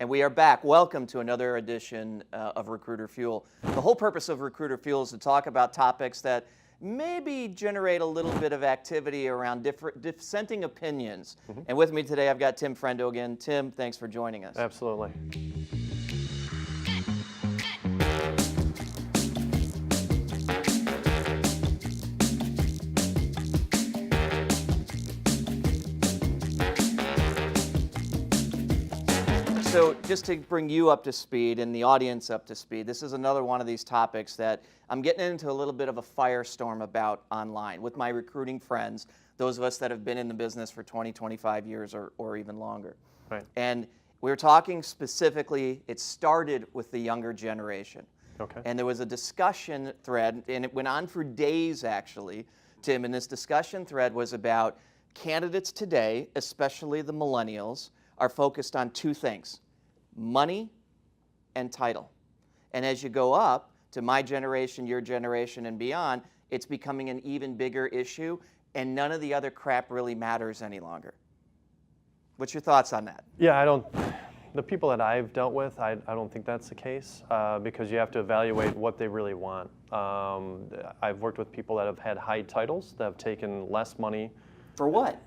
And we are back. Welcome to another edition of Recruiter Fuel. The whole purpose of Recruiter Fuel is to talk about topics that maybe generate a little bit of activity around dissenting opinions. And with me today, I've got Tim Frendo again. Tim, thanks for joining us. Absolutely. So just to bring you up to speed and the audience up to speed, this is another one of these topics that I'm getting into a little bit of a firestorm about online with my recruiting friends, those of us that have been in the business for 20, 25 years or even longer. Right. And we were talking specifically, it started with the younger generation. Okay. And there was a discussion thread, and it went on for days actually, Tim, and this discussion thread was about candidates today, especially the millennials, are focused on two things: money and title. And as you go up to my generation, your generation, and beyond, it's becoming an even bigger issue, and none of the other crap really matters any longer. What's your thoughts on that? Yeah, the people that I've dealt with, I don't think that's the case because you have to evaluate what they really want. I've worked with people that have had high titles that have taken less money. For what?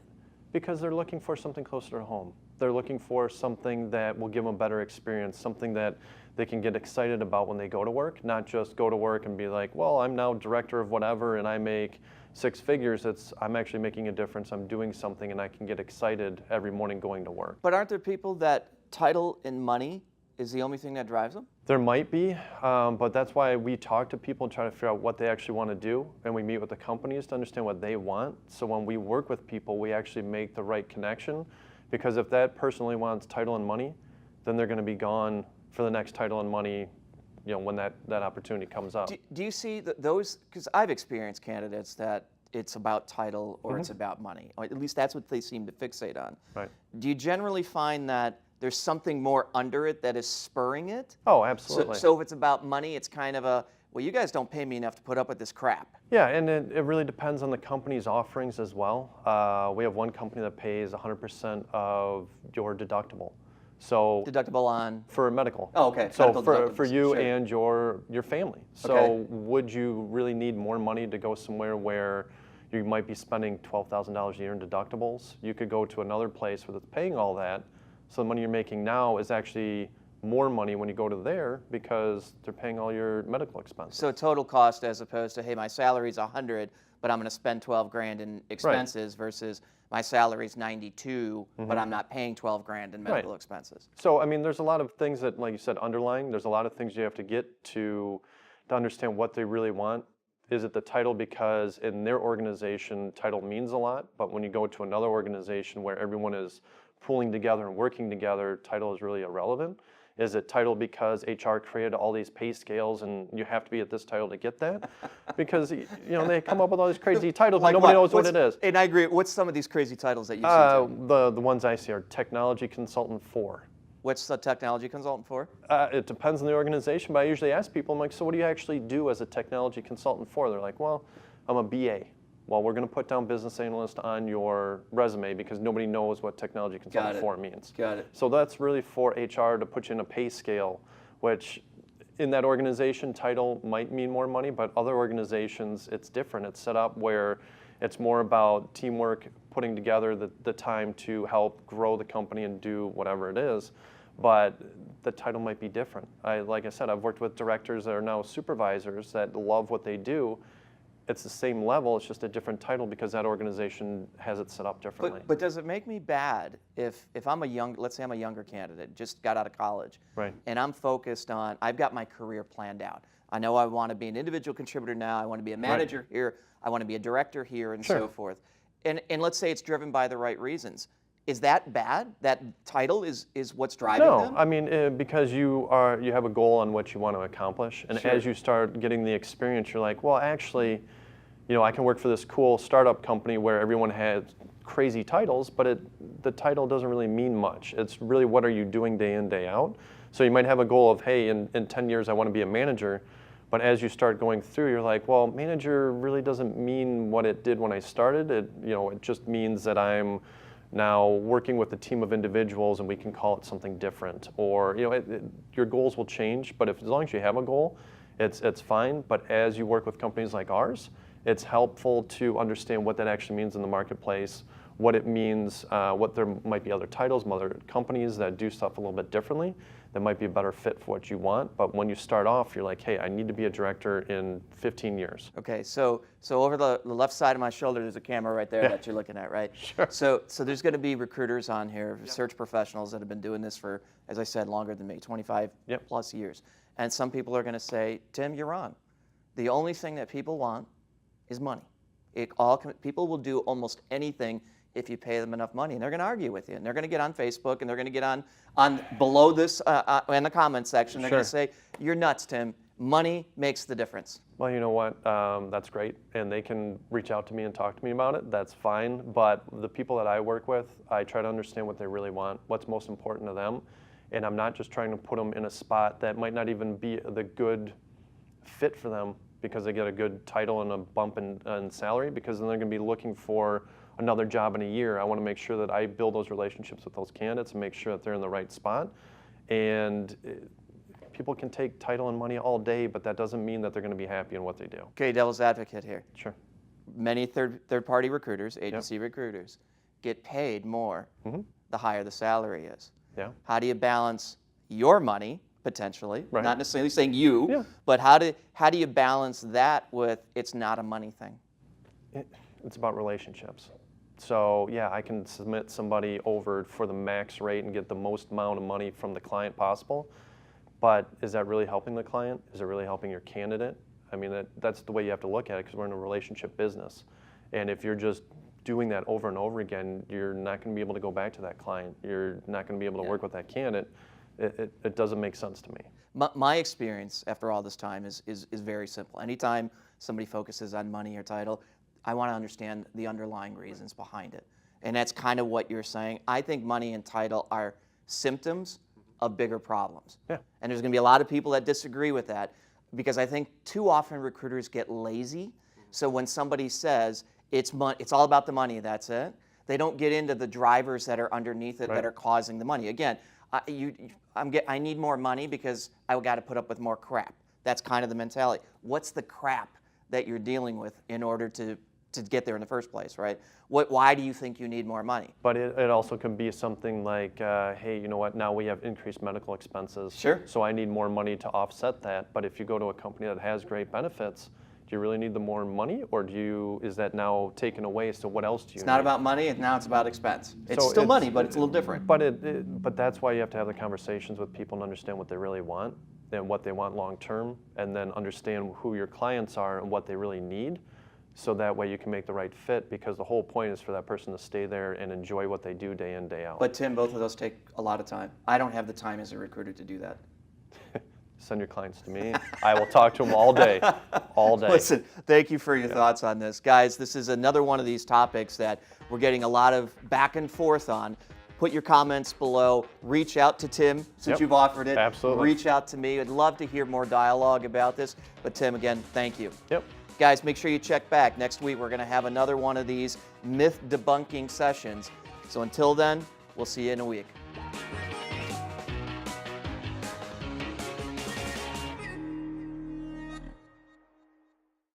Because they're looking for something closer to home. They're looking for something that will give them a better experience, something that they can get excited about when they go to work, not just go to work and be like, well, I'm now director of whatever and I make six figures. I'm actually making a difference. I'm doing something and I can get excited every morning going to work. But aren't there people that title and money is the only thing that drives them? There might be, but that's why we talk to people and try to figure out what they actually want to do, and we meet with the companies to understand what they want. So when we work with people, we actually make the right connection, because if that person only wants title and money, then they're going to be gone for the next title and money, when that opportunity comes up. Do you see those, because I've experienced candidates that it's about title or it's about money, or at least that's what they seem to fixate on. Right. Do you generally find that there's something more under it that is spurring it? Oh, absolutely. So if it's about money, it's kind of well, you guys don't pay me enough to put up with this crap. Yeah, and it really depends on the company's offerings as well. We have one company that pays 100% of your deductible. So Deductible on? For medical. Oh, okay. So Medical for you sure. and your family. So Okay. Would you really need more money to go somewhere where you might be spending $12,000 a year in deductibles? You could go to another place where it's paying all that. So the money you're making now is actually more money when you go to there because they're paying all your medical expenses. So total cost as opposed to, hey, my salary's 100, but I'm going to spend 12 grand in expenses versus my salary's 92, but I'm not paying 12 grand in medical expenses. So, I mean, there's a lot of things that, like you said, underlying. There's a lot of things you have to get to understand what they really want. Is it the title because in their organization, title means a lot, but when you go to another organization where everyone is pulling together and working together, title is really irrelevant? Is it title because HR created all these pay scales and you have to be at this title to get that? Because they come up with all these crazy titles and nobody knows what it is. And I agree. What's some of these crazy titles that you see? The ones I see are Technology Consultant 4. What's the technology consultant for? It depends on the organization, but I usually ask people, I'm like, so what do you actually do as a technology consultant for? They're like, well, I'm a BA. Well, we're going to put down business analyst on your resume because nobody knows what technology consultant 4 means. Got it. So that's really for HR to put you in a pay scale, which in that organization, title might mean more money, but other organizations, it's different. It's set up where it's more about teamwork, putting together the time to help grow the company and do whatever it is. But the title might be different. Like I said, I've worked with directors that are now supervisors that love what they do. It's the same level, it's just a different title because that organization has it set up differently. But does it make me bad if I'm let's say I'm a younger candidate, just got out of college, right, and I'm focused on, I've got my career planned out. I know I want to be an individual contributor now, I want to be a manager here, I want to be a director here, and so forth. And let's say it's driven by the right reasons. Is that bad? That title is what's driving them? No, I mean, because you have a goal on what you want to accomplish, and as you start getting the experience, you're like, well, actually, I can work for this cool startup company where everyone has crazy titles, but the title doesn't really mean much. It's really what are you doing day in, day out. So you might have a goal of, hey, in 10 years I want to be a manager, but as you start going through, you're like, well, manager really doesn't mean what it did when I started. It just means that I'm Now, working with a team of individuals and we can call it something different, or your goals will change, but as long as you have a goal, it's fine. But as you work with companies like ours, it's helpful to understand what that actually means in the marketplace, what it means, what there might be other titles, other companies that do stuff a little bit differently that might be a better fit for what you want. But when you start off, you're like, hey, I need to be a director in 15 years. Okay, so over the left side of my shoulder, there's a camera right there that you're looking at, right? Sure. So there's going to be recruiters on here, search professionals that have been doing this for, as I said, longer than me, 25 plus years. And some people are going to say, Tim, you're wrong. The only thing that people want is money. People will do almost anything if you pay them enough money, and they're going to argue with you, and they're going to get on Facebook, and they're going to get on below this in the comments section. They're going to say, "You're nuts, Tim. Money makes the difference." Well, you know what? That's great, and they can reach out to me and talk to me about it. That's fine. But the people that I work with, I try to understand what they really want, what's most important to them, and I'm not just trying to put them in a spot that might not even be the good fit for them because they get a good title and a bump in salary, because then they're going to be looking for another job in a year. I want to make sure that I build those relationships with those candidates and make sure that they're in the right spot. And people can take title and money all day, but that doesn't mean that they're going to be happy in what they do. Okay, devil's advocate here. Sure. Many third-party recruiters, agency recruiters, get paid more the higher the salary is. Yeah. How do you balance your money, potentially, Right. not necessarily saying you, but how do you balance that with it's not a money thing? It's about relationships. So yeah, I can submit somebody over for the max rate and get the most amount of money from the client possible, but is that really helping the client? Is it really helping your candidate? I mean, that's the way you have to look at it, because we're in a relationship business. And if you're just doing that over and over again, you're not going to be able to go back to that client. You're not going to be able to work with that candidate. It doesn't make sense to me. My experience after all this time is very simple. Anytime somebody focuses on money or title, I want to understand the underlying reasons behind it. And that's kind of what you're saying. I think money and title are symptoms of bigger problems. Yeah. And there's going to be a lot of people that disagree with that, because I think too often recruiters get lazy. So when somebody says it's all about the money, that's it, they don't get into the drivers that are underneath it that are causing the money. Again, I need more money because I got to put up with more crap. That's kind of the mentality. What's the crap that you're dealing with in order to get there in the first place, right? Why do you think you need more money? But it also can be something like, hey, you know what, now we have increased medical expenses. Sure. So I need more money to offset that. But if you go to a company that has great benefits, do you really need the more money, or is that now taken away? So what else do you need? It's not about money, and now it's about expense. It's still money, but it's a little different. But that's why you have to have the conversations with people and understand what they really want and what they want long term, and then understand who your clients are and what they really need, so that way you can make the right fit, because the whole point is for that person to stay there and enjoy what they do day in, day out. But Tim, both of those take a lot of time. I don't have the time as a recruiter to do that. Send your clients to me. I will talk to them all day, all day. Listen, thank you for your thoughts on this. Guys, this is another one of these topics that we're getting a lot of back and forth on. Put your comments below. Reach out to Tim, since you've offered it. Absolutely. Reach out to me. I'd love to hear more dialogue about this. But Tim, again, thank you. Yep. Guys, make sure you check back. Next week, we're going to have another one of these myth debunking sessions. So until then, we'll see you in a week.